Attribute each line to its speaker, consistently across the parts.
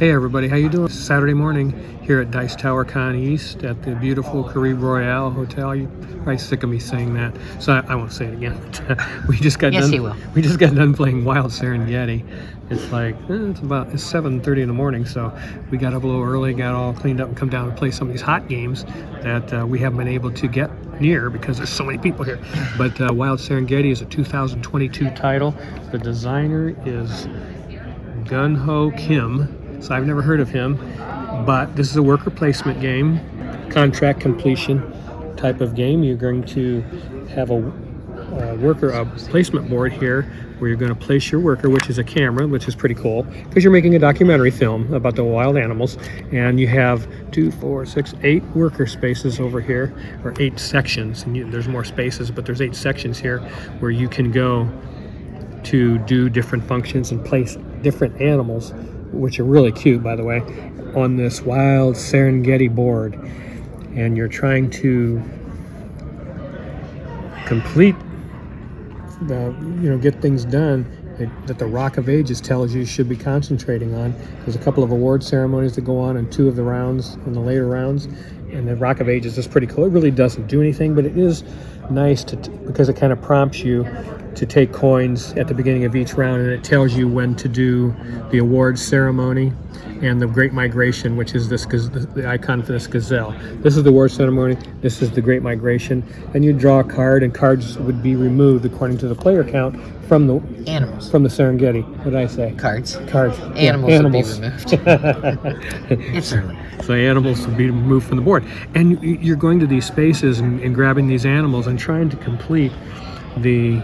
Speaker 1: Hey everybody, how you doing? Saturday morning here at Dice Tower Con East at the beautiful Caribe Royale Hotel. You're probably sick of me saying that, so I won't say it again. We just got
Speaker 2: Yes,
Speaker 1: done.
Speaker 2: you will.
Speaker 1: We just got done playing Wild Serengeti. It's like it's 7:30 in the morning, so we got up a little early, got all cleaned up, and come down and play some of these hot games that we haven't been able to get near because there's so many people here. But Wild Serengeti is a 2022 title. The designer is Gun-Ho Kim. So I've never heard of him, but this is a worker placement game, contract completion type of game. You're going to have a placement board here where you're going to place your worker, which is a camera, which is pretty cool because you're making a documentary film about the wild animals. And you have 8 worker spaces over here, or 8 sections. And there's more spaces, but there's 8 sections here where you can go to do different functions and place different animals, which are really cute, by the way, on this Wild Serengeti board. And you're trying to complete get things done that the Rock of Ages tells you should be concentrating on. There's a couple of award ceremonies that go on in 2 of the rounds, in the later rounds, and the Rock of Ages is pretty cool. It really doesn't do anything, but it is nice because it kind of prompts you to take coins at the beginning of each round, and it tells you when to do the awards ceremony and the Great Migration, which is the icon for this gazelle. This is the award ceremony, this is the Great Migration, and you draw a card, and cards would be removed according to the player count from the
Speaker 2: animals.
Speaker 1: From the Serengeti. What did I say?
Speaker 2: Cards.
Speaker 1: Animals
Speaker 2: would be removed. It's early.
Speaker 1: So animals will be removed from the board. And you're going to these spaces and grabbing these animals and trying to complete the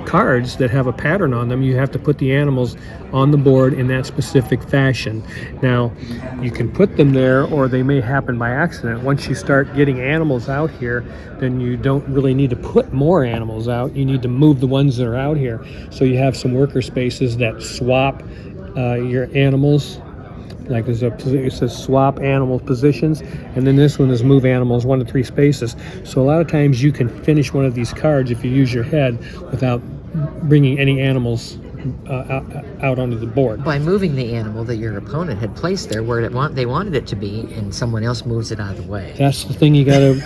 Speaker 1: cards that have a pattern on them. You have to put the animals on the board in that specific fashion. Now, you can put them there, or they may happen by accident. Once you start getting animals out here, then you don't really need to put more animals out. You need to move the ones that are out here. So you have some worker spaces that swap your animals. Like it says swap animal positions, and then this one is move animals 1 to 3 spaces. So a lot of times you can finish one of these cards if you use your head without bringing any animals out onto the board.
Speaker 2: By moving the animal that your opponent had placed there where they wanted it to be, and someone else moves it out of the way.
Speaker 1: That's the thing you gotta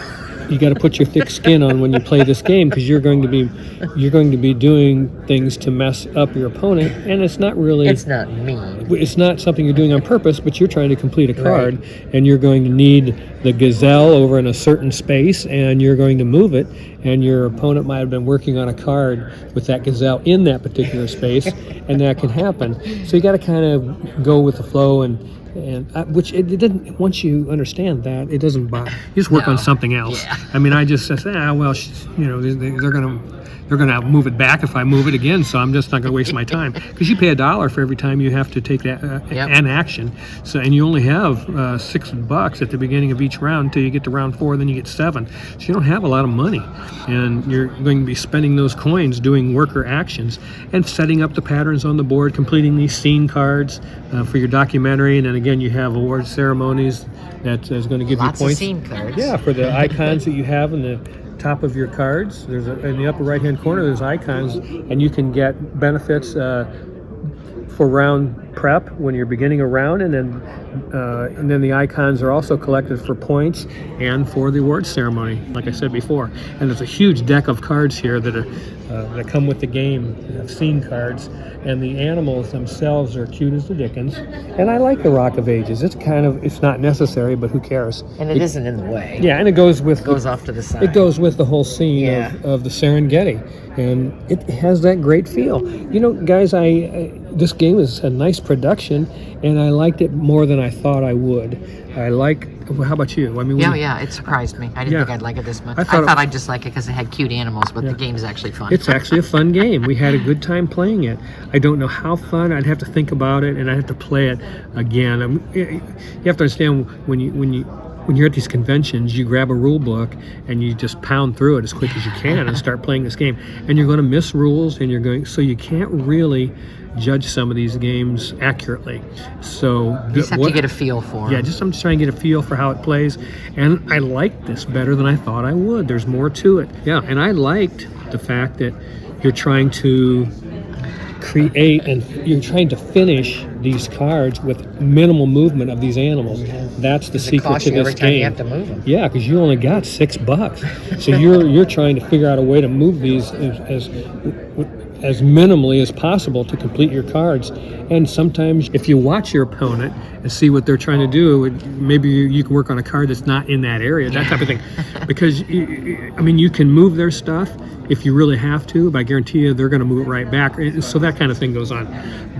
Speaker 1: put your thick skin on when you play this game, because you're going to be doing things to mess up your opponent, and it's not mean. It's not something you're doing on purpose, but you're trying to complete a card, right. And you're going to need the gazelle over in a certain space, and you're going to move it, and your opponent might have been working on a card with that gazelle in that particular space, and that can happen. So you got to kind of go with the flow, and which it didn't. Once you understand that, it doesn't bother. You just work on something else. Yeah. I mean, I just said, they're gonna move it back if I move it again, so I'm just not gonna waste my time, because you pay $1 for every time you have to take that an action. So, and you only have $6 at the beginning of each round until you get to round 4, then you get 7. So you don't have a lot of money, and you're going to be spending those coins doing worker actions and setting up the patterns on the board, completing these scene cards for your documentary, and then again you have award ceremonies that is going to give
Speaker 2: Lots
Speaker 1: you points.
Speaker 2: Of scene cards.
Speaker 1: Yeah, for the icons that you have in the top of your cards. There's in the upper right hand corner there's icons, and you can get benefits for round prep when you're beginning a round, and then the icons are also collected for points and for the awards ceremony, like I said before. And there's a huge deck of cards here that come with the game. Scene cards, and the animals themselves are cute as the dickens. And I like the Rock of Ages. It's not necessary, but who cares?
Speaker 2: And it isn't in the way.
Speaker 1: Yeah, and it goes
Speaker 2: off to the side.
Speaker 1: It goes with the whole scene of the Serengeti, and it has that great feel. Guys, this game is a nice production, and I liked it more than I thought I would. How about you? I mean,
Speaker 2: it surprised me. I didn't think I'd like it this much. I thought I'd just like it because it had cute animals, but the game is actually fun.
Speaker 1: It's actually a fun game. We had a good time playing it. I don't know how fun. I'd have to think about it, and I'd have to play it again. You have to understand when you're at these conventions, you grab a rule book and you just pound through it as quick as you can and start playing this game. And you're going to miss rules, and so you can't really judge some of these games accurately. So
Speaker 2: you just have to get a feel for
Speaker 1: it. I'm just trying to get a feel for how it plays, and I like this better than I thought I would. There's more to it. Yeah, and I liked the fact that you're trying to create and you're trying to finish these cards with minimal movement of these animals. That's the
Speaker 2: Does it
Speaker 1: secret
Speaker 2: cost
Speaker 1: to
Speaker 2: you
Speaker 1: this
Speaker 2: every time you
Speaker 1: game.
Speaker 2: have to move them?
Speaker 1: Yeah, because you only got $6, so you're trying to figure out a way to move these as minimally as possible to complete your cards. And sometimes if you watch your opponent and see what they're trying to do, maybe you can work on a card that's not in that area, that type of thing. Because I mean, you can move their stuff if you really have to, but I guarantee you they're going to move it right back. So that kind of thing goes on.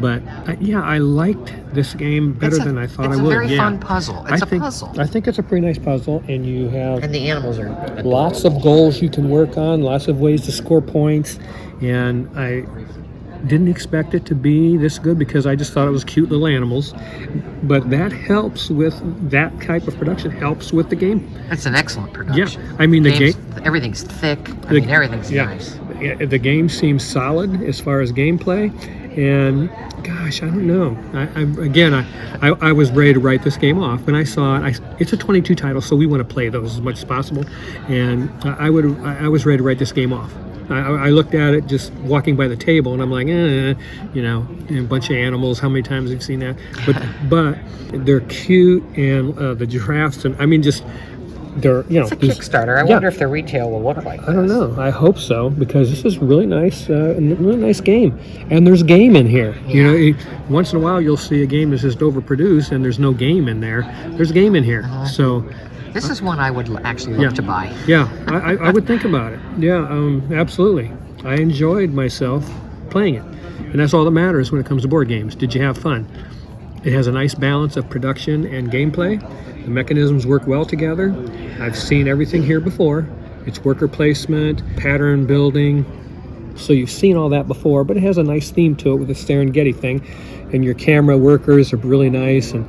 Speaker 1: But yeah, I liked this game better than I thought I would.
Speaker 2: It's a very fun puzzle. It's a puzzle.
Speaker 1: I think it's a pretty nice puzzle, and you have
Speaker 2: And the animals are
Speaker 1: lots of goals you can work on, lots of ways to score points, and I didn't expect it to be this good because I just thought it was cute little animals. But that helps with that type of production, helps with the game.
Speaker 2: It's an excellent production.
Speaker 1: Yeah, I mean the game.
Speaker 2: Everything's thick. I mean everything's nice.
Speaker 1: The game seems solid as far as gameplay, and gosh, I don't know. I was ready to write this game off when I saw it. It's a 22 title, so we want to play those as much as possible, and I was ready to write this game off. I looked at it just walking by the table, and I'm like, you know, a bunch of animals. How many times have you seen that? But they're cute, and the giraffes, and I mean, just they're, you know,
Speaker 2: it's a Kickstarter. I wonder if the retail will look like this.
Speaker 1: I don't know. I hope so, because this is really nice, really nice game, and there's game in here.
Speaker 2: Yeah.
Speaker 1: You know, once in a while you'll see a game that's just overproduced, and there's no game in there. There's game in here, so.
Speaker 2: This is one I would actually look to buy.
Speaker 1: Yeah, I would think about it. Yeah, absolutely. I enjoyed myself playing it. And that's all that matters when it comes to board games. Did you have fun? It has a nice balance of production and gameplay. The mechanisms work well together. I've seen everything here before. It's worker placement, pattern building. So you've seen all that before, but it has a nice theme to it with the Serengeti thing. And your camera workers are really nice. And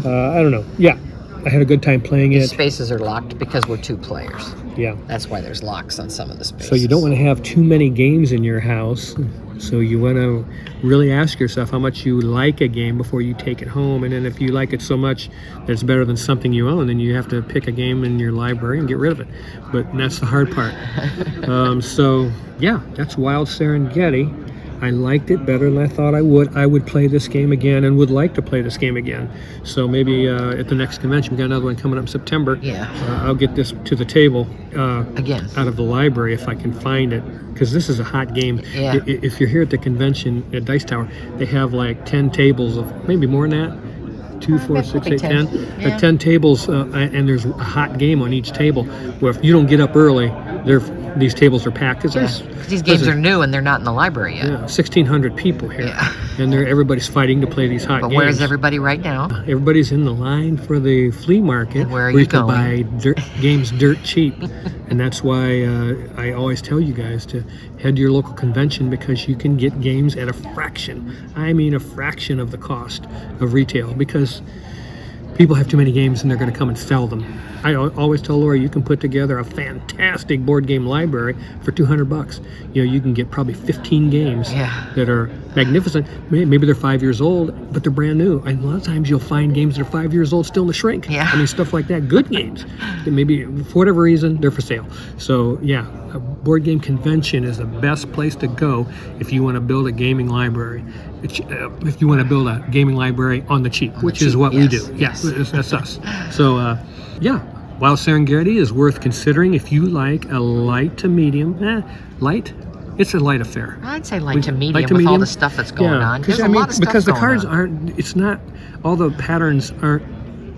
Speaker 1: I don't know. Yeah. I had a good time playing it.
Speaker 2: The spaces are locked because we're 2 players.
Speaker 1: Yeah.
Speaker 2: That's why there's locks on some of the spaces.
Speaker 1: So you don't want to have too many games in your house. So you want to really ask yourself how much you like a game before you take it home. And then if you like it so much that it's better than something you own, then you have to pick a game in your library and get rid of it. But that's the hard part. So yeah, that's Wild Serengeti. I liked it better than I thought I would. I would play this game again and would like to play this game again. So maybe at the next convention, we got another one coming up in September.
Speaker 2: Yeah.
Speaker 1: I'll get this to the table
Speaker 2: again
Speaker 1: out of the library if I can find it, because this is a hot game.
Speaker 2: Yeah.
Speaker 1: If you're here at the convention at Dice Tower, they have like 10 tables of maybe more than that. 2, 4, 6, 8, 10.
Speaker 2: Yeah.
Speaker 1: 10 tables, and there's a hot game on each table. Where if you don't get up early, these tables are packed.
Speaker 2: These games are new and they're not in the library yet.
Speaker 1: Yeah, 1,600 people here, and everybody's fighting to play these hot games.
Speaker 2: But where's everybody right now?
Speaker 1: Everybody's in the line for the flea market,
Speaker 2: where you
Speaker 1: can buy games dirt cheap, and that's why I always tell you guys to head to your local convention, because you can get games at a fraction. I mean, a fraction of the cost of retail, because people have too many games and they're going to come and sell them. I always tell Laura, you can put together a fantastic board game library for $200. You know, you can get probably 15 games that are magnificent. Maybe they're 5 years old, but they're brand new. And a lot of times you'll find games that are 5 years old still in the shrink.
Speaker 2: Yeah.
Speaker 1: I mean, stuff like that. Good games. Maybe for whatever reason, they're for sale. So yeah, a board game convention is the best place to go if you want to build a gaming library. If you want to build a gaming library on the cheap, which is what we do. Yes, that's us. So yeah, Wild Serengeti is worth considering if you like a light to medium. Light? It's a light affair.
Speaker 2: I'd say light to medium with all the stuff that's going on. There's a lot of stuff
Speaker 1: because the cards
Speaker 2: on.
Speaker 1: it's not, all the patterns aren't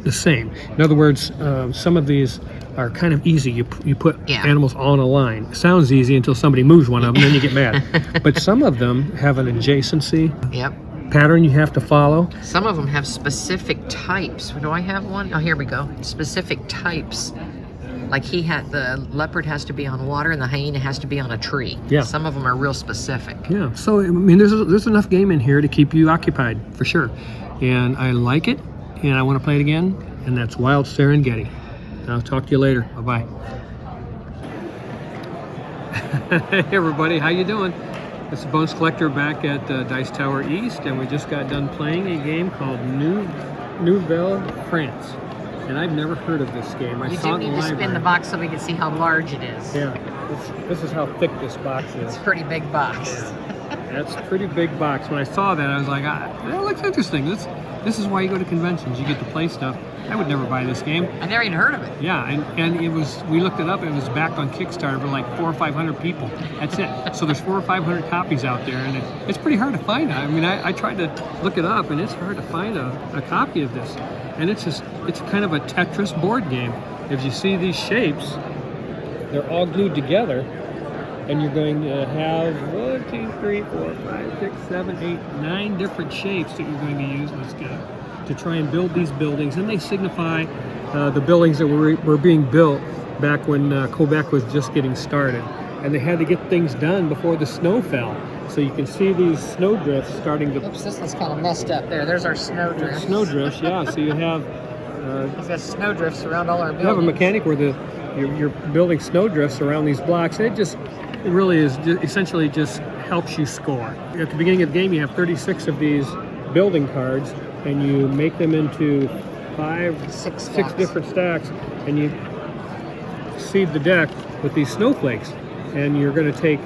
Speaker 1: the same. In other words, some of these are kind of easy. You put animals on a line. It sounds easy until somebody moves one of them, then you get mad. But some of them have an adjacency pattern you have to follow.
Speaker 2: Some of them have specific types. Do I have one? Oh, here we go. Specific types. Like the leopard has to be on water and the hyena has to be on a tree.
Speaker 1: Yeah.
Speaker 2: Some of them are real specific.
Speaker 1: Yeah. So I mean, there's enough game in here to keep you occupied for sure. And I like it, and I want to play it again. And that's Wild Serengeti. I'll talk to you later. Bye-bye. Hey everybody, how you doing? It's the Bones Collector back at Dice Tower East, and we just got done playing a game called Nouvelle France. And I've never heard of this game. I saw it in the library. You do need to spin
Speaker 2: the box so we can see how large it is.
Speaker 1: Yeah, this is how thick this box is.
Speaker 2: It's a pretty big box.
Speaker 1: Yeah. That's a pretty big box. When I saw that, I was like, that looks interesting. This is why you go to conventions. You get to play stuff. I would never buy this game.
Speaker 2: I never even heard of it.
Speaker 1: Yeah, and it was, we looked it up, it was backed on Kickstarter for like 400 or 500 people. That's it. So there's 400 or 500 copies out there, and it's pretty hard to find. I mean, I tried to look it up, and it's hard to find a copy of this. And it's kind of a Tetris board game. If you see these shapes, they're all glued together, and you're going to have 1, 2, 3, 4, 5, 6, 7, 8, 9 different shapes that you're going to use in this game to try and build these buildings, and they signify the buildings that were being built back when Quebec was just getting started, and they had to get things done before the snow fell. So you can see these snow drifts starting to.
Speaker 2: Oops, this one's kind of messed up there. There's our snow drifts.
Speaker 1: Snow drifts, yeah. So you have.
Speaker 2: We've got snow drifts around all our buildings.
Speaker 1: You have a mechanic where you're building snow drifts around these blocks, and it really is essentially just helps you score. At the beginning of the game, you have 36 of these building cards, and you make them into six different stacks, and you seed the deck with these snowflakes. And you're going to take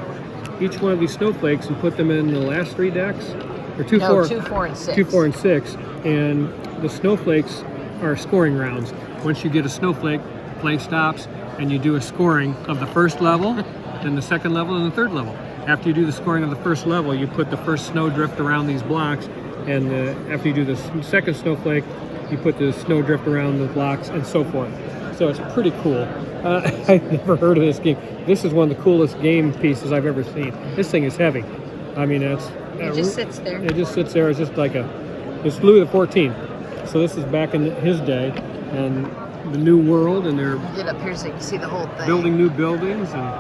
Speaker 1: each one of these snowflakes and put them in the last 3 decks, or 2, 4,
Speaker 2: and 6.
Speaker 1: 2, 4, and 6. And the snowflakes are scoring rounds. Once you get a snowflake, play stops, and you do a scoring of the first level, then the second level, and the third level. After you do the scoring of the first level, you put the first snowdrift around these blocks, and after you do the second snowflake, you put the snowdrift around the blocks, and so forth. So it's pretty cool. I've never heard of this game. This is one of the coolest game pieces I've ever seen. This thing is heavy. I mean, it
Speaker 2: just sits there.
Speaker 1: It just sits there. It's just like it's Louis XIV. So this is back in his day, and the new world, and they're
Speaker 2: get up here so you can see the whole thing.
Speaker 1: Building new buildings, and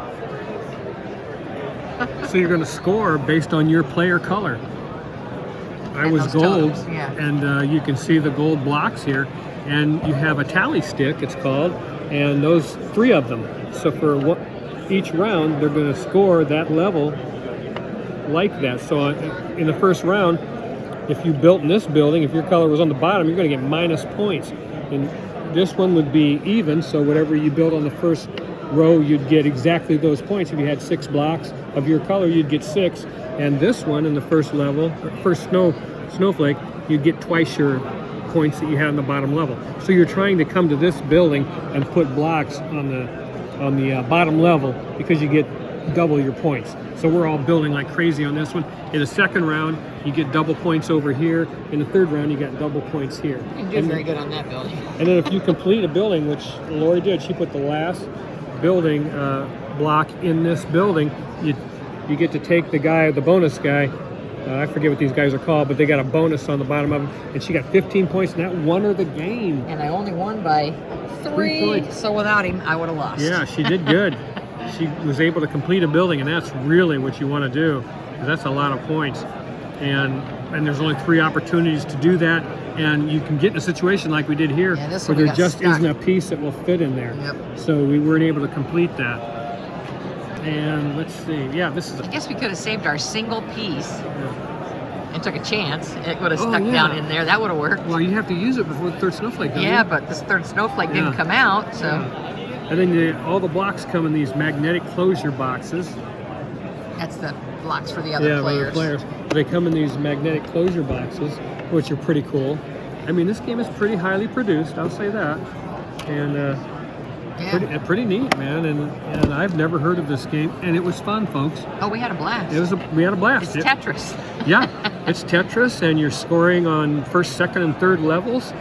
Speaker 1: so you're going to score based on your player color. I was gold, and you can see the gold blocks here, and you have a tally stick, it's called, and those 3 of them. So for each round, they're going to score that level like that. So in the first round, if you built in this building, if your color was on the bottom, you're going to get minus points. And this one would be even, so whatever you built on the first row, you'd get exactly those points. If you had 6 blocks of your color, you'd get 6. And this one in the first level, first snowflake, you'd get twice your points that you had on the bottom level. So you're trying to come to this building and put blocks on the bottom level because you get double your points. So we're all building like crazy on this one. In the second round, you get double points over here. In the third round, you got double points here.
Speaker 2: You do very good on that building.
Speaker 1: And then if you complete a building, which Lori did, she put the last building block in this building, you get to take the bonus guy. I forget what these guys are called, but they got a bonus on the bottom of them. And she got 15 points, and that won her the game.
Speaker 2: And I only won by 3 points. So without him, I would have lost.
Speaker 1: Yeah, she did good. She was able to complete a building, and that's really what you want to do. That's a lot of points. And there's only 3 opportunities to do that. And you can get in a situation like we did here, where there just isn't a piece that will fit in there.
Speaker 2: Yep.
Speaker 1: So we weren't able to complete that. And let's see. Yeah, this is.
Speaker 2: I guess we could have saved our single piece and took a chance. It would have stuck down in there. That would have worked.
Speaker 1: Well, you have to use it before the third snowflake, don't you?
Speaker 2: Yeah, but this third snowflake didn't come out, so.
Speaker 1: And then all the blocks come in these magnetic closure boxes.
Speaker 2: That's the blocks for the other players.
Speaker 1: Yeah, the players. They come in these magnetic closure boxes, which are pretty cool. I mean, this game is pretty highly produced, I'll say that. And pretty neat, man. And I've never heard of this game, and it was fun, folks.
Speaker 2: Oh, we had a blast.
Speaker 1: We had a blast.
Speaker 2: It's Tetris.
Speaker 1: Yeah, it's Tetris, and you're scoring on first, second, and third levels,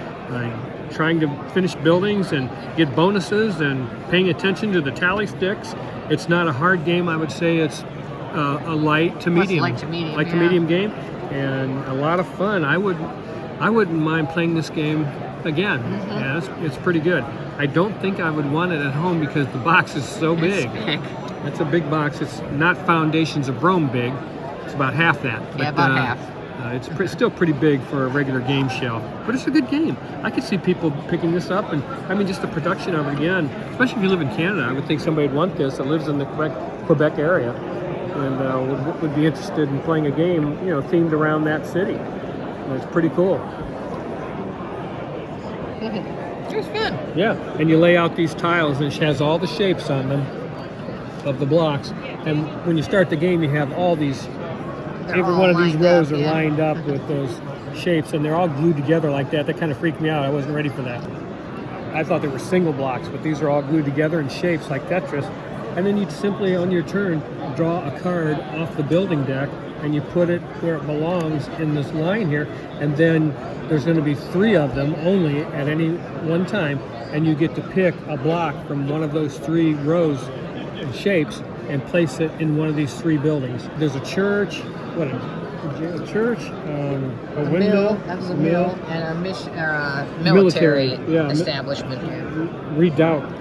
Speaker 1: trying to finish buildings and get bonuses and paying attention to the tally sticks. It's not a hard game. I would say it's a light to medium game, and a lot of fun. I wouldn't mind playing this game again. Yeah, it's pretty good. I don't think I would want it at home because the box is so big. It's a big box. It's not Foundations of Rome big. It's about half that.
Speaker 2: Yeah, about half.
Speaker 1: It's still pretty big for a regular game shelf, but it's a good game. I could see people picking this up, and I mean, just the production of it again, especially if you live in Canada. I would think somebody would want this that lives in the Quebec area, and would be interested in playing a game, themed around that city. And it's pretty cool.
Speaker 2: It was fun.
Speaker 1: Yeah, and you lay out these tiles, and it has all the shapes on them of the blocks. And when you start the game, you have all these
Speaker 2: They're
Speaker 1: every
Speaker 2: all
Speaker 1: one of these
Speaker 2: lined
Speaker 1: rows
Speaker 2: up,
Speaker 1: are
Speaker 2: yeah.
Speaker 1: lined up with those shapes, and they're all glued together like that. That kind of freaked me out. I wasn't ready for that. I thought they were single blocks, but these are all glued together in shapes like Tetris. And then you simply, on your turn, draw a card off the building deck, and you put it where it belongs in this line here, and then there's going to be 3 of them only at any one time, and you get to pick a block from one of those 3 rows and shapes and place it in one of these 3 buildings. There's a church, a church, a window,
Speaker 2: That was a mill, and a military establishment here.
Speaker 1: Redoubt.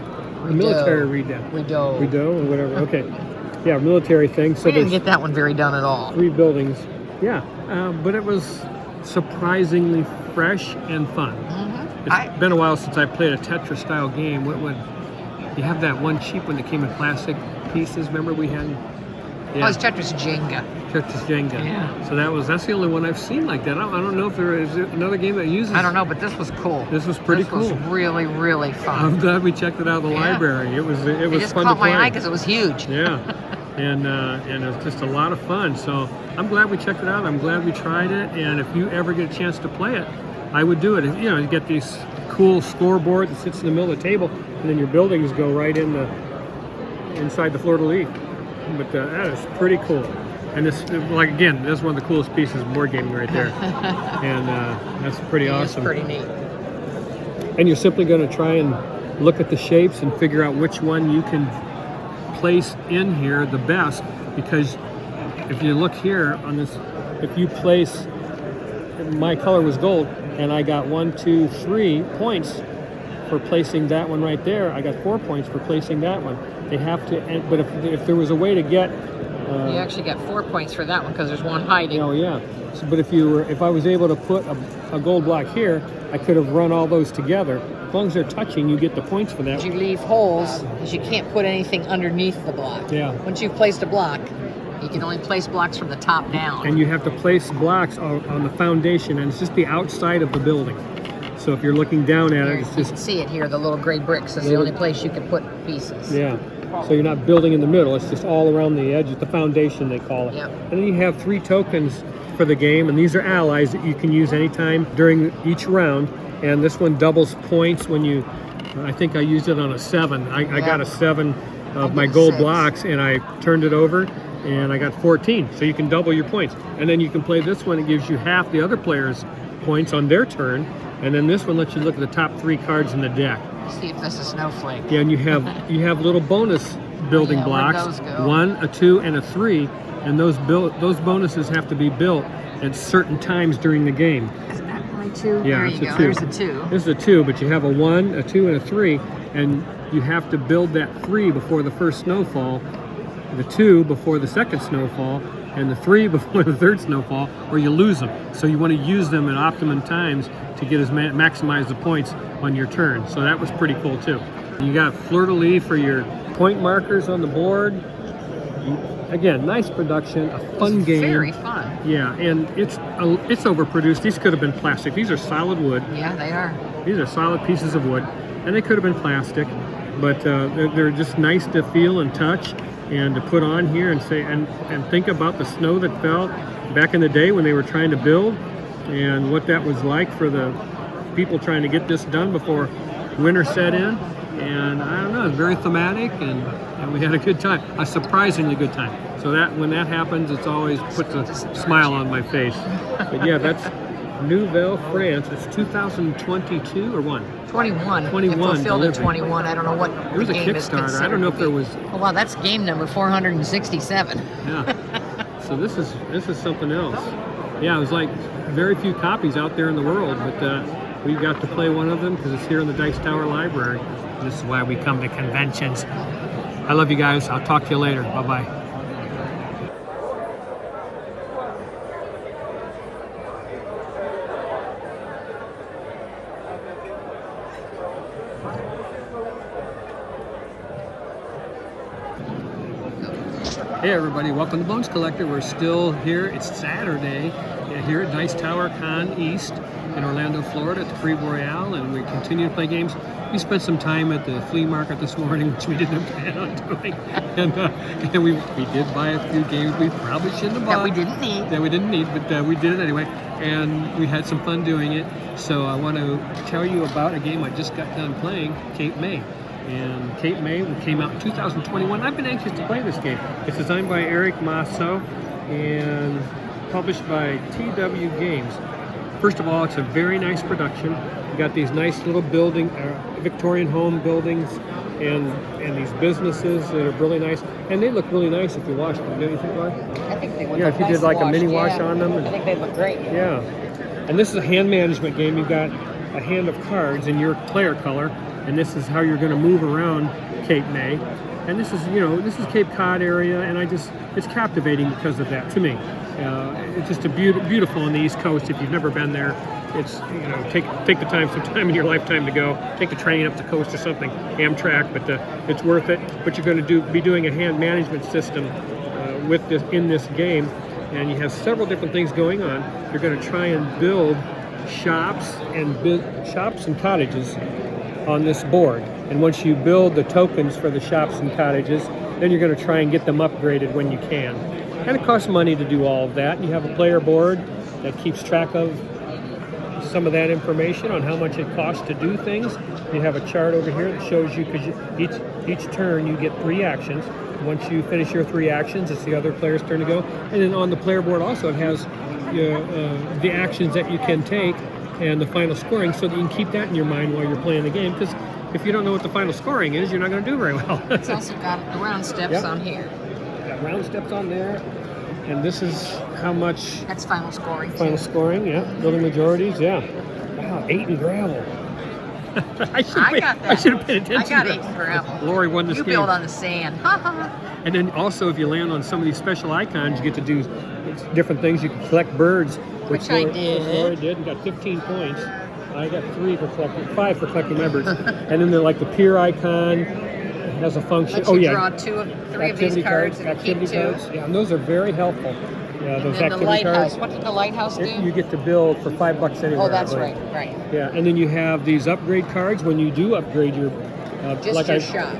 Speaker 1: Military redoubt. Redoubt or whatever. Okay. Yeah, military thing. So
Speaker 2: We didn't get that one very done at all.
Speaker 1: 3 buildings. Yeah, but it was surprisingly fresh and fun. It's been a while since I played a Tetris style game. What would you have that one cheap one that came in plastic pieces? Remember we had?
Speaker 2: Yeah. Oh, it's Tetris Jenga.
Speaker 1: Tetris Jenga.
Speaker 2: Yeah.
Speaker 1: So that's the only one I've seen like that. I don't know if there is another game that uses.
Speaker 2: I don't know, but this was cool.
Speaker 1: This was pretty cool.
Speaker 2: This was really, really fun.
Speaker 1: I'm glad we checked it out of the library. It was
Speaker 2: It just
Speaker 1: fun
Speaker 2: caught
Speaker 1: to play.
Speaker 2: my eye because it was huge.
Speaker 1: Yeah. And it was just a lot of fun. So I'm glad we checked it out. I'm glad we tried it. And if you ever get a chance to play it, I would do it. You get these cool scoreboard that sits in the middle of the table, and then your buildings go right inside the fleur-de-lis. But that is pretty cool. And this is one of the coolest pieces of board gaming right there. And that's pretty awesome.
Speaker 2: It's pretty neat.
Speaker 1: And you're simply going to try and look at the shapes and figure out which one you can place in here the best, because if you look here on this, if you place, my color was gold, and I got 1, 2, 3 points for placing that one right there. I got 4 points for placing that one. They have to, but if there was a way to get,
Speaker 2: you actually got 4 points for that one because there's one hiding.
Speaker 1: Oh yeah. So, but if I was able to put a gold block here, I could have run all those together. As long as they're touching, you get the points for that.
Speaker 2: You leave holes because you can't put anything underneath the block.
Speaker 1: Yeah.
Speaker 2: Once you've placed a block, you can only place blocks from the top down.
Speaker 1: And you have to place blocks on the foundation, and it's just the outside of the building. So if you're looking down at it, it's
Speaker 2: You
Speaker 1: just
Speaker 2: can see it here, the little gray bricks. Is the only place you can put pieces.
Speaker 1: yeah. So you're not building in the middle. It's just all around the edge. It's the foundation, they call it.
Speaker 2: Yep.
Speaker 1: And then you have 3 tokens for the game, and these are allies that you can use anytime during each round. And this one doubles points when you. I think I used it on a 7. I got a 7 of my gold
Speaker 2: 6
Speaker 1: blocks, and I turned it over, and I got 14. So you can double your points. And then you can play this one. It gives you half the other player's points on their turn. And then this one lets you look at the top 3 cards in the deck.
Speaker 2: See if this is a snowflake.
Speaker 1: Yeah, and you have little bonus building blocks,
Speaker 2: where'd those go?
Speaker 1: 1, a 2, and a 3, and those bonuses have to be built at certain times during the game.
Speaker 2: Is that my 2?
Speaker 1: Yeah,
Speaker 2: There
Speaker 1: it's
Speaker 2: you
Speaker 1: a
Speaker 2: go.
Speaker 1: 2.
Speaker 2: There's a 2.
Speaker 1: This is a 2, but you have a 1, a 2, and a 3, and you have to build that 3 before the first snowfall, the 2 before the second snowfall, and the 3 before the third snowfall, or you lose them. So you want to use them at optimum times to get maximize the points on your turn. So that was pretty cool too. You got fleur-de-lis for your point markers on the board. Again, nice production, a fun game.
Speaker 2: Very fun.
Speaker 1: Yeah, and it's overproduced. These could have been plastic. These are solid wood.
Speaker 2: Yeah, they are.
Speaker 1: These are solid pieces of wood, and they could have been plastic, but they're just nice to feel and touch and to put on here and say and think about the snow that fell back in the day when they were trying to build, and what that was like for the people trying to get this done before winter set in. And I don't know, it's very thematic, and we had a good time, a surprisingly good time. So that when that happens, it's always puts a smile on my face. But yeah, that's Nouvelle France. It's 2022 or 1?
Speaker 2: 21.
Speaker 1: 21
Speaker 2: It fulfilled at
Speaker 1: delivered.
Speaker 2: 21. I don't know what
Speaker 1: It was
Speaker 2: the
Speaker 1: a
Speaker 2: game is
Speaker 1: Kickstarter. I
Speaker 2: considered
Speaker 1: don't know
Speaker 2: to
Speaker 1: if there
Speaker 2: be.
Speaker 1: was.
Speaker 2: Oh, wow, that's game number 467.
Speaker 1: Yeah. So this is something else. Yeah, it was like very few copies out there in the world, but we got to play one of them because it's here in the Dice Tower Library. This is why we come to conventions. I love you guys. I'll talk to you later. Bye-bye. Hey everybody, welcome to Bones Collector. We're still here. It's Saturday here at Dice Tower Con East in Orlando, Florida at the Free Royale, and we continue to play games. We spent some time at the flea market this morning, which we didn't plan on doing. And we did buy a few games we probably shouldn't have bought.
Speaker 2: That we didn't need.
Speaker 1: That we didn't need, but we did it anyway. And we had some fun doing it. So I want to tell you about a game I just got done playing, Cape May. And Cape May came out in 2021. I've been anxious to play this game. It's designed by Eric Masso and published by TW Games. First of all, it's a very nice production. You got these nice little building, Victorian home buildings, and these businesses that are really nice. And they look really nice if you wash them, don't you think, Laura?
Speaker 2: I think they would.
Speaker 1: Yeah, if you did like a mini wash on them.
Speaker 2: I think they look great.
Speaker 1: Yeah. And this is a hand management game. You've got a hand of cards in your player color, and this is how you're going to move around Cape May. And this is, this is Cape Cod area, and it's captivating because of that to me. It's just beautiful on the East Coast. If you've never been there, it's, take the time, some time in your lifetime to go. Take the train up the coast or something, Amtrak, but it's worth it. But you're going to be doing a hand management system with this in this game, and you have several different things going on. You're going to try and build shops and cottages on this board. And once you build the tokens for the shops and cottages, then you're going to try and get them upgraded when you can. And it costs money to do all of that. You have a player board that keeps track of some of that information on how much it costs to do things. You have a chart over here that shows you, because each turn you get 3 actions. Once you finish your 3 actions, it's the other player's turn to go. And then on the player board also it has the actions that you can take and the final scoring, so that you can keep that in your mind while you're playing the game. Because if you don't know what the final scoring is, you're not going to do very well.
Speaker 2: It's also got the round steps on here.
Speaker 1: Got round steps on there. And this is how much...
Speaker 2: That's final scoring.
Speaker 1: Final scoring, yeah. Building majorities, yeah. Wow, 8 and gravel. I should have paid attention.
Speaker 2: I got 8 and gravel.
Speaker 1: Lori won this game.
Speaker 2: You build on the sand.
Speaker 1: And then also, if you land on some of these special icons, you get to do different things. You can collect birds.
Speaker 2: Which I did.
Speaker 1: Lori did and got 15 points. I got 5 for collecting members. And then like the pier icon has a function.
Speaker 2: Draw 3 of these cards and keep 2.
Speaker 1: Yeah, and those are very helpful. Yeah, those
Speaker 2: and then
Speaker 1: activity
Speaker 2: the lighthouse.
Speaker 1: cards.
Speaker 2: What did the lighthouse do?
Speaker 1: You get to build for $5 anywhere.
Speaker 2: Oh, that's right.
Speaker 1: Yeah, and then you have these upgrade cards when you do upgrade your
Speaker 2: shop.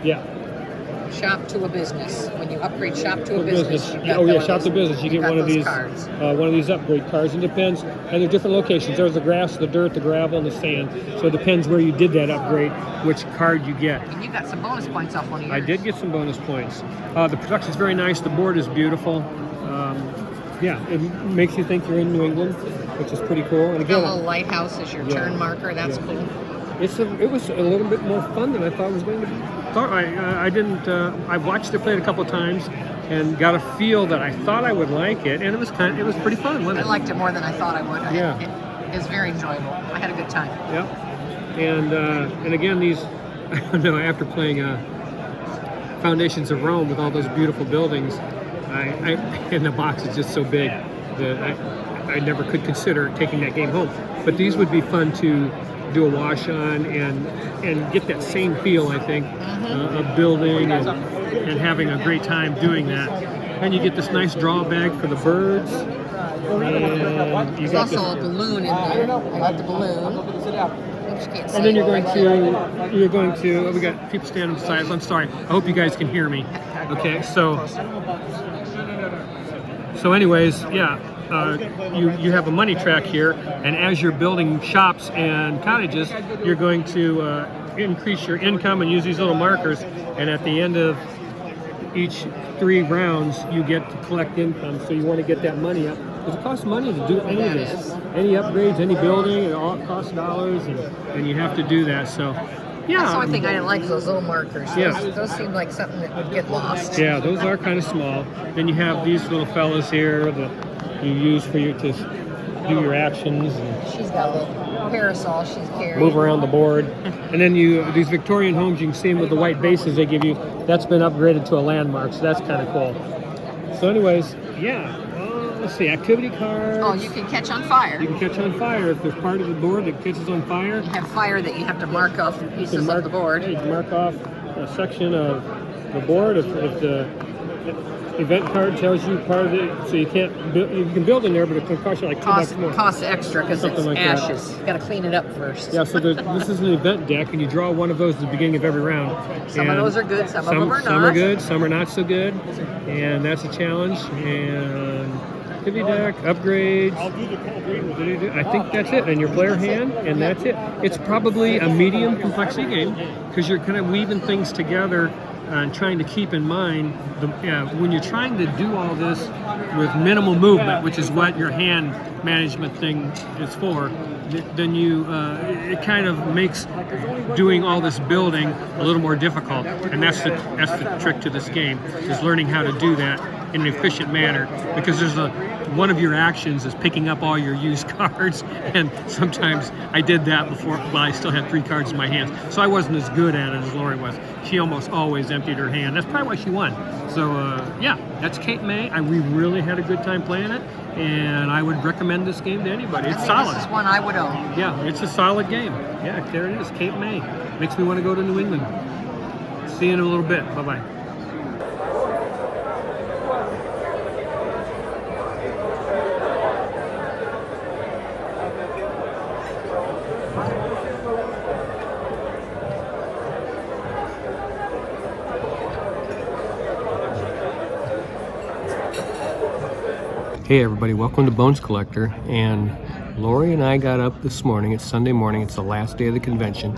Speaker 1: Yeah.
Speaker 2: Shop to a business. When you upgrade shop to a business.
Speaker 1: Shop to business. You get one of these
Speaker 2: cards.
Speaker 1: One of these upgrade cards. It depends, and they're different locations. There's the grass, the dirt, the gravel, and the sand. So it depends where you did that upgrade, which card you get.
Speaker 2: And you got some bonus points off one of yours.
Speaker 1: I did get some bonus points. The production's very nice. The board is beautiful. It makes you think you're in New England, which is pretty cool. And again,
Speaker 2: the little lighthouse is your turn marker. That's cool.
Speaker 1: It was a little bit more fun than I thought it was going to be. I watched it play it a couple of times and got a feel that I thought I would like it, and it was pretty fun, wasn't it?
Speaker 2: I liked it more than I thought I would.
Speaker 1: Yeah.
Speaker 2: It was very enjoyable. I had a good time.
Speaker 1: Yeah. And again, these, I don't know, after playing Foundations of Rome with all those beautiful buildings, and the box is just so big that I never could consider taking that game home. But these would be fun to do a wash on and get that same feel, I think, of building and having a great time doing that. And you get this nice draw bag for the birds. And
Speaker 2: There's also a balloon in there. I got the balloon.
Speaker 1: And then you're going to. We got people standing beside us. I'm sorry. I hope you guys can hear me. Okay, so anyways, yeah. You have a money track here, and as you're building shops and cottages, you're going to increase your income and use these little markers, and at the end of each 3 rounds you get to collect income, so you want to get that money up, because it costs money to do any of this. Any upgrades, any building, it all costs dollars, and you have to do that, so yeah.
Speaker 2: That's the only thing I didn't like, those little markers.
Speaker 1: Yeah.
Speaker 2: Those seem like something that would get lost.
Speaker 1: Yeah, those are kind of small. Then you have these little fellas here that you use for you to do your actions. And
Speaker 2: she's got a little parasol she's carrying.
Speaker 1: Move around the board. And then these Victorian homes, you can see them with the white bases they give you. That's been upgraded to a landmark, so that's kind of cool. So anyways, yeah. Let's see, activity cards.
Speaker 2: Oh, you can catch on fire.
Speaker 1: You can catch on fire if there's part of the board that catches on fire.
Speaker 2: You have fire that you have to mark off pieces of the board.
Speaker 1: Yeah, you can mark off a section of the board if event card tells you part of it, so you can't build, you can build in there, but it can cost you like $2 more.
Speaker 2: Costs extra because it's
Speaker 1: Something like
Speaker 2: ashes. Got to clean it up first.
Speaker 1: Yeah, so this is an event deck, and you draw one of those at the beginning of every round.
Speaker 2: Some of those are good, some of them are not.
Speaker 1: Some are good, some are not so good, and that's a challenge. And activity deck, upgrades. I think that's it. And your player hand, and that's it. It's probably a medium complexity game because you're kind of weaving things together and trying to keep in mind when you're trying to do all this with minimal movement, which is what your hand management thing is for, then it kind of makes doing all this building a little more difficult. And that's the trick to this game, is learning how to do that in an efficient manner, because one of your actions is picking up all your used cards, and sometimes I did that before while I still had 3 cards in my hands. So I wasn't as good at it as Lori was. She almost always emptied her hand. That's probably why she won. So yeah, that's Cape May. We really had a good time playing it, and I would recommend this game to anybody. It's solid.
Speaker 2: This is one I would own.
Speaker 1: Yeah, it's a solid game. Yeah, there it is, Cape May. Makes me want to go to New England. See you in a little bit. Bye-bye. Hey everybody, welcome to Bones Collector. And Lori and I got up this morning. It's Sunday morning. It's the last day of the convention,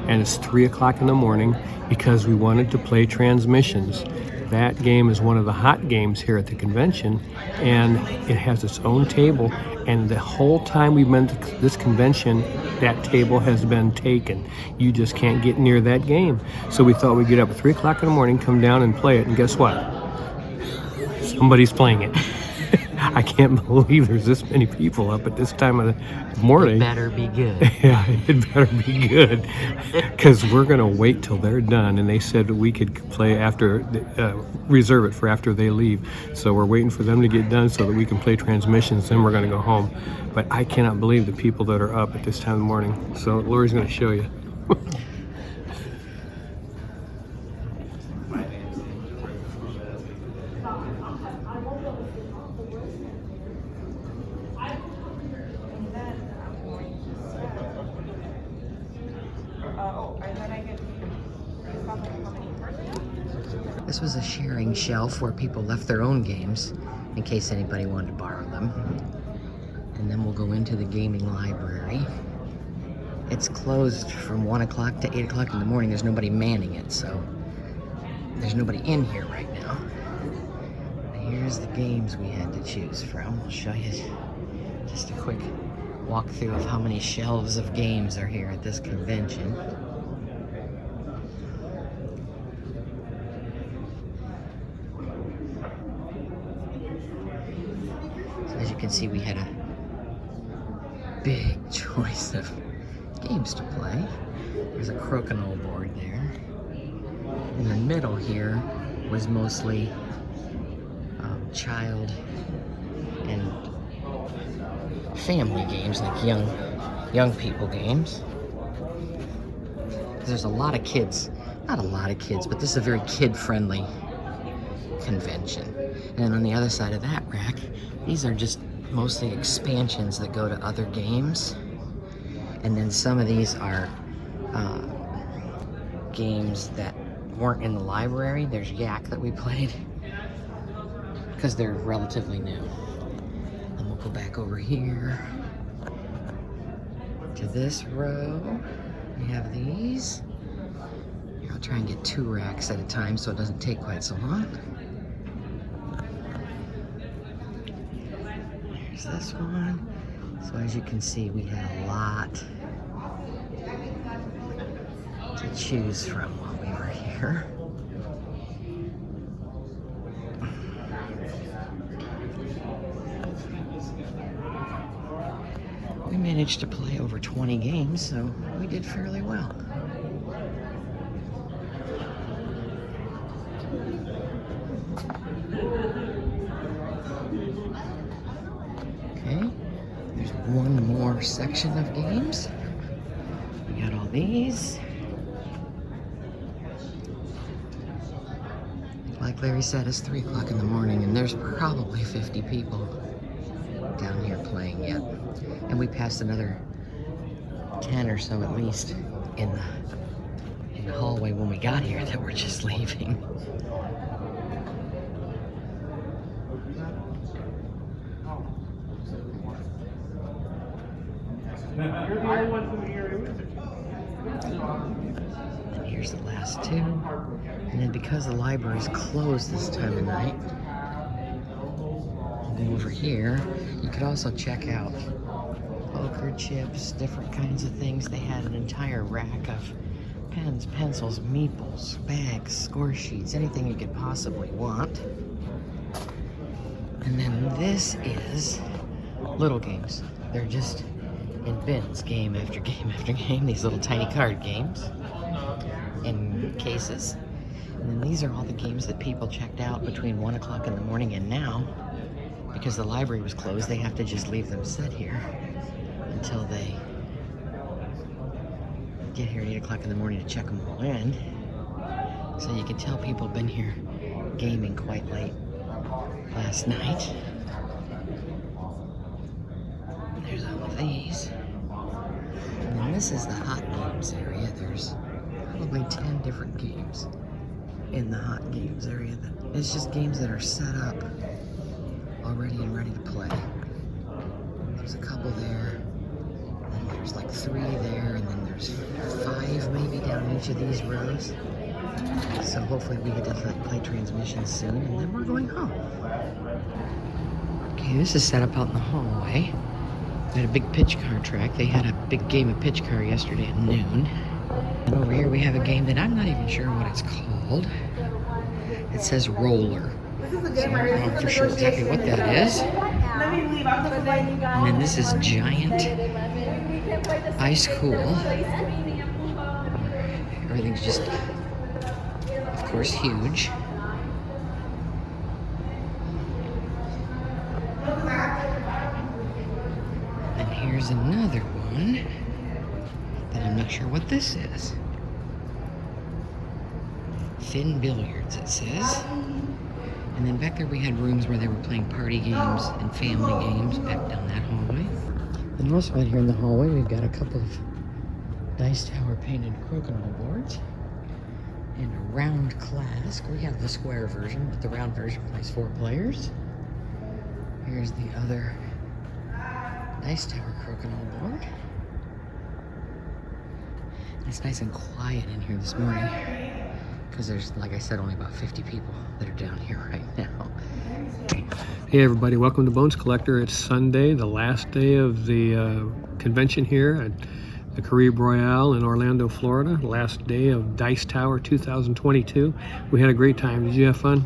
Speaker 1: and it's 3 o'clock in the morning because we wanted to play Transmissions. That game is one of the hot games here at the convention, and it has its own table. And the whole time we've been to this convention, that table has been taken. You just can't get near that game. So we thought we'd get up at 3 o'clock in the morning, come down and play it. And guess what? Somebody's playing it. I can't believe there's this many people up at this time of the morning.
Speaker 2: It better be good.
Speaker 1: Yeah, it better be good, because we're going to wait till they're done. And they said we could play after, reserve it for after they leave. So we're waiting for them to get done so that we can play Transmissions, then we're going to go home. But I cannot believe the people that are up at this time of the morning. So Lori's going to show you.
Speaker 2: This was a sharing shelf where people left their own games in case anybody wanted to borrow them. And then we'll go into the gaming library. It's closed from 1 o'clock to 8 o'clock in the morning. There's nobody manning it, so there's nobody in here right now. Here's the games we had to choose from. I'll show you just a quick walkthrough of how many shelves of games are here at this convention. As you can see, we had a big choice of games to play. There's a crokinole board there. In the middle here was mostly child and family games, like young people games. There's a lot of kids, not a lot of kids, but this is a very kid-friendly convention. And then on the other side of that rack, these are just mostly expansions that go to other games. And then some of these are games that weren't in the library. There's Yak that we played because they're relatively new. And we'll go back over here to this row. We have these. I'll try and get 2 racks at a time so it doesn't take quite so long. There's this one. So as you can see, we had a lot to choose from while we were here. We managed to play over 20 games, so we did fairly well. Okay, there's one more section of games. We got all these. like Larry said, it's 3 o'clock in the morning, and there's probably 50 people down here playing yet. And we passed another 10 or so at least in the hallway when we got here that were just leaving. And here's the last two. And then because the library's closed this time of night, I'll go over here. You could also check out poker chips, different kinds of things. They had an entire rack of pens, pencils, meeples, bags, score sheets, anything you could possibly want. And then this is little games. They're just in bins, game after game after game, these little tiny card games in cases. And then these are all the games that people checked out between 1 o'clock in the morning and now. Because the library was closed, they have to just leave them set here until they get here at 8 o'clock in the morning to check them all in. So you can tell people have been here gaming quite late last night. There's all of these. And then this is the hot games area. There's probably 10 different games in the hot games area. It's just games that are set up already and ready to play. There's a couple there. And there's like 3 there, and then there's 5 maybe down each of these rows. So hopefully we get to play transmissions soon, and then we're going home. Okay, this is set up out in the hallway. They had a big pitch car track. They had a big game of pitch car yesterday at noon. And over here we have a game that I'm not even sure what it's called. It says Roller. So I'm not for sure exactly what that is. And then this is Giant Ice Cool. Everything's just, of course, huge. And here's another one that I'm not sure what this is. Thin Billiards, it says. And then back there we had rooms where they were playing party games and family games back down that hallway. And also right here in the hallway we've got a couple of Dice Tower painted crokinole boards. And a round class. We have the square version, but the round version plays 4 players. Here's the other Dice Tower crokinole board. It's nice and quiet in here this morning, because there's, like I said, only about 50 people that are down here right now.
Speaker 1: Hey everybody, welcome to Bones Collector. It's Sunday, the last day of the convention here at the Caribe Royale in Orlando, Florida. Last day of Dice Tower 2022. We had a great time. Did you have fun?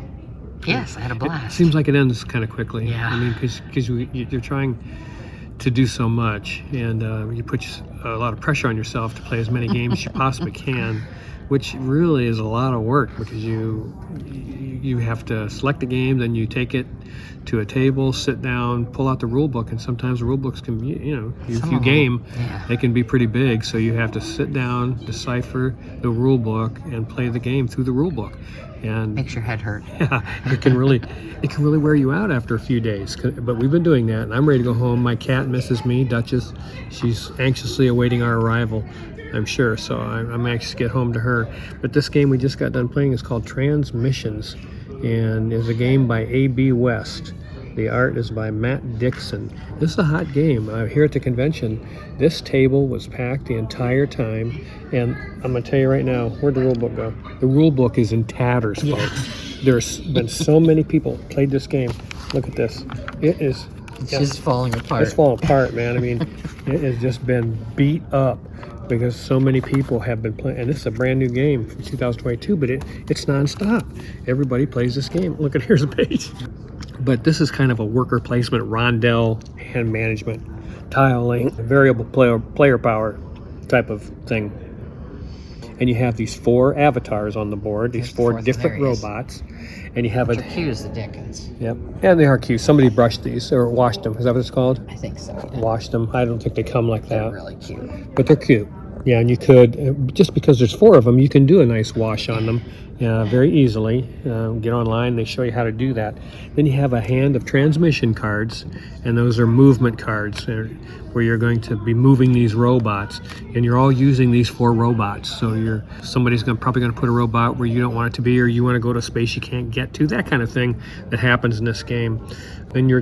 Speaker 2: Yes, I had a blast.
Speaker 1: It seems like it ends kind of quickly.
Speaker 2: Yeah.
Speaker 1: I mean, because you're trying to do so much, and you put a lot of pressure on yourself to play as many games as you possibly can, which really is a lot of work, because you have to select the game, then you take it to a table, sit down, pull out the rule book, and sometimes the rule books can be, if you game, they can be pretty big, so you have to sit down, decipher the rule book, and play the game through the rule book. And
Speaker 2: makes your head hurt.
Speaker 1: Yeah, it can really wear you out after a few days. But we've been doing that, and I'm ready to go home. My cat misses me, Duchess. She's anxiously awaiting our arrival, I'm sure. So I'm anxious to get home to her. But this game we just got done playing is called Transmissions, and is a game by A.B. West. The art is by Matt Dixon. This is a hot game. Here at the convention, this table was packed the entire time, and I'm going to tell you right now, where'd the rule book go? The rule book is in tatters, folks. There's been so many people played this game. Look at this. It's
Speaker 2: just falling apart.
Speaker 1: It's falling apart, man. I mean, it has just been beat up because so many people have been playing. And this is a brand new game from 2022, but it's nonstop. Everybody plays this game. Look at, here's a page. But this is kind of a worker placement, rondel, hand management, tiling, variable player power type of thing. And you have these 4 avatars on the board, these 4 different robots. And you have
Speaker 2: Which are cute as the Dickens.
Speaker 1: Yep, and they are cute. Somebody brushed these or washed them. Is that what it's called?
Speaker 2: I think so.
Speaker 1: Yeah. Washed them. I don't think they come like that.
Speaker 2: They're really cute.
Speaker 1: But they're cute. Yeah, and you could, just because there's 4 of them, you can do a nice wash on them very easily. Get online, they show you how to do that. Then you have a hand of transmission cards, and those are movement cards where you're going to be moving these robots, and you're all using these 4 robots. So somebody's probably going to put a robot where you don't want it to be, or you want to go to a space you can't get to, that kind of thing that happens in this game. Then you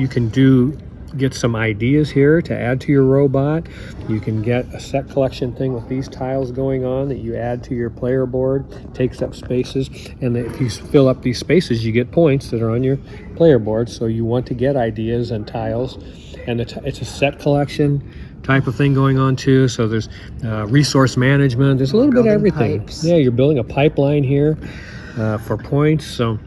Speaker 1: can get some ideas here to add to your robot. You can get a set collection thing with these tiles going on that you add to your player board. Takes up spaces, and if you fill up these spaces, you get points that are on your player board. So you want to get ideas and tiles, and it's a set collection type of thing going on too. So there's resource management. There's a little bit of everything.
Speaker 2: Pipes.
Speaker 1: Yeah, you're building a pipeline here for points. So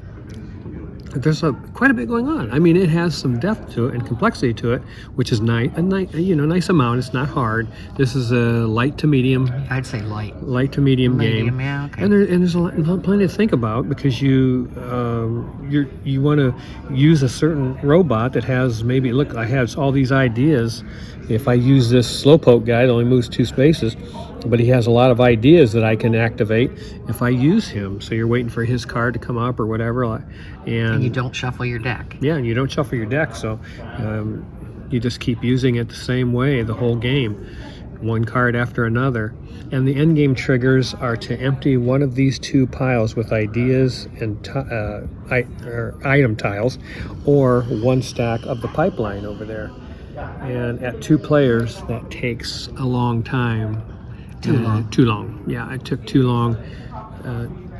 Speaker 1: there's quite a bit going on. I mean, it has some depth to it and complexity to it, which is nice. Nice amount. It's not hard. This is a light to medium.
Speaker 2: I'd say light.
Speaker 1: Light to medium game.
Speaker 2: Yeah, okay.
Speaker 1: And there's plenty to think about, because you want to use a certain robot that has I have all these ideas. If I use this slowpoke guy, it only moves 2 spaces, but he has a lot of ideas that I can activate if I use him. So you're waiting for his card to come up or whatever, and
Speaker 2: you don't shuffle your deck.
Speaker 1: Yeah, and you don't shuffle your deck, so you just keep using it the same way the whole game, 1 card after another. And the end game triggers are to empty one of these 2 piles with ideas and item tiles, or 1 stack of the pipeline over there. And at 2 players, that takes a long time.
Speaker 2: Too long.
Speaker 1: Yeah, it took too long.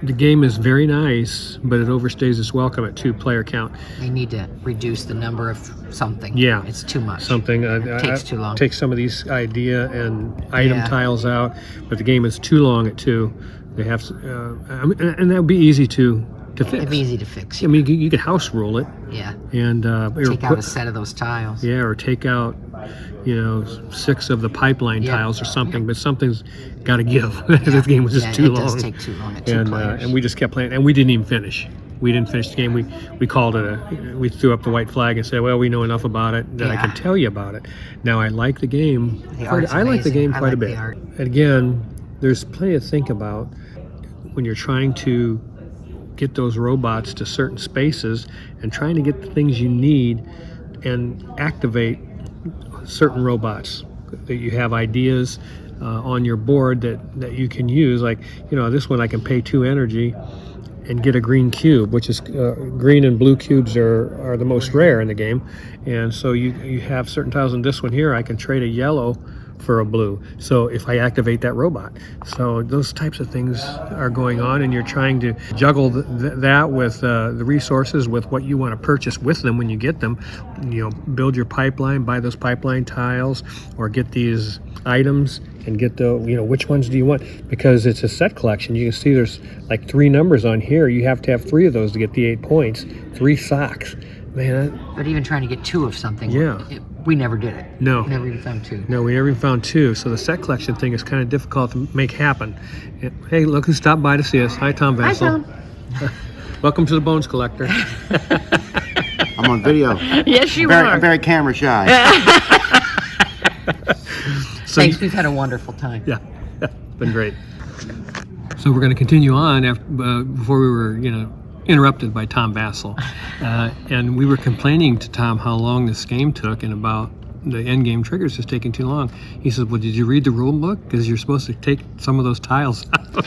Speaker 1: The game is very nice, but it overstays its welcome at 2-player count.
Speaker 2: They need to reduce the number of something.
Speaker 1: Yeah.
Speaker 2: It's too much.
Speaker 1: Something.
Speaker 2: It takes too long.
Speaker 1: Take some of these idea and item tiles out, but the game is too long at 2. They have, and that would be easy to fix.
Speaker 2: It'd be easy to fix.
Speaker 1: I mean, you could house rule it.
Speaker 2: Yeah.
Speaker 1: And
Speaker 2: take out a set of those tiles.
Speaker 1: Yeah, or take out 6 of the pipeline tiles or something, but something's got to give. This game was just too long.
Speaker 2: It does take too long at 2 players.
Speaker 1: And we just kept playing, and we didn't even finish. We didn't finish the game. We called it we threw up the white flag and said, well, we know enough about it that I can tell you about it. Now, I like the game. I like the game quite a bit. And again, there's plenty to think about when you're trying to get those robots to certain spaces and trying to get the things you need and activate certain robots that you have ideas on your board that you can use. Like, this one I can pay 2 energy and get a green cube, which is green and blue cubes are the most rare in the game. And so you have certain tiles. In this one here, I can trade a yellow for a blue, so if I activate that robot. So those types of things are going on, and you're trying to juggle that with the resources, with what you want to purchase with them when you get them. Build your pipeline, buy those pipeline tiles, or get these items and get which ones do you want, because it's a set collection. You can see there's like 3 numbers on here. You have to have 3 of those to get the 8 points. 3 socks, man.
Speaker 2: But even trying to get 2 of something, we never did it.
Speaker 1: No.
Speaker 2: Never even found 2.
Speaker 1: No, we never even found 2. So the set collection thing is kind of difficult to make happen. Hey, look who stopped by to see us. Hi, Tom Vassell.
Speaker 2: Hi, Tom.
Speaker 1: Welcome to the Bones Collector.
Speaker 3: I'm on video.
Speaker 2: Yes, you
Speaker 3: are.
Speaker 2: are.
Speaker 3: I'm very camera shy.
Speaker 2: Thanks, we've had a wonderful time.
Speaker 1: Yeah, it's been great. So we're going to continue on before we were, interrupted by Tom Vassell. And we were complaining to Tom how long this game took and about the end game triggers just taking too long. He said, well, did you read the rule book? Because you're supposed to take some of those tiles out.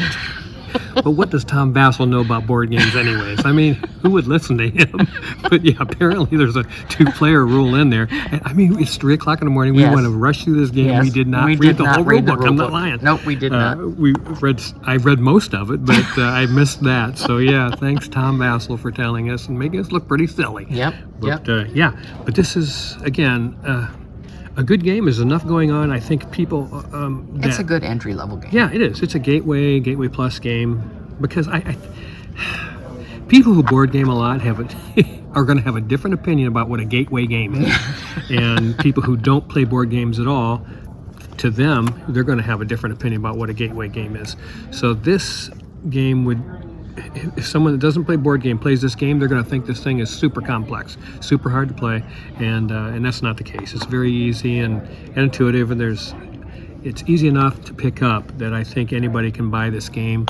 Speaker 1: But what does Tom Vassell know about board games anyways? I mean, who would listen to him? But yeah, apparently there's a 2-player rule in there. And, I mean, it's 3 o'clock in the morning. We want to rush through this game.
Speaker 2: Yes.
Speaker 1: We did not read the whole rule book. I'm not lying.
Speaker 2: Nope, we did not.
Speaker 1: I read most of it, but I missed that. So yeah, thanks Tom Vassell for telling us and making us look pretty silly.
Speaker 2: Yep.
Speaker 1: But but this is, again, a good game. Is enough going on. I think people.
Speaker 2: It's a good entry-level game.
Speaker 1: Yeah, it is. It's a gateway plus game, because I people who board game a lot are going to have a different opinion about what a gateway game is, and people who don't play board games at all, to them, they're going to have a different opinion about what a gateway game is. So this game would. If someone that doesn't play board game plays this game, they're going to think this thing is super complex, super hard to play, and that's not the case. It's very easy and intuitive, and there's it's easy enough to pick up that I think anybody can buy this game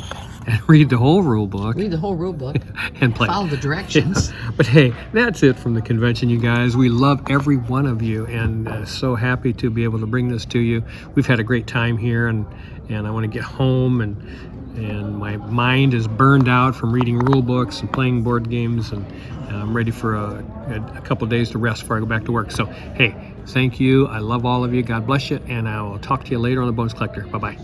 Speaker 1: and read the whole rule book
Speaker 2: Read the whole rule book.
Speaker 1: and play.
Speaker 2: Follow the directions.
Speaker 1: Yeah. But hey, that's it from the convention, you guys. We love every one of you, and so happy to be able to bring this to you. We've had a great time here, and I want to get home, and my mind is burned out from reading rule books and playing board games, and I'm ready for a couple days to rest before I go back to work. So hey, thank you. I love all of you. God bless you, and I will talk to you later on the Bonus Collector. Bye-bye.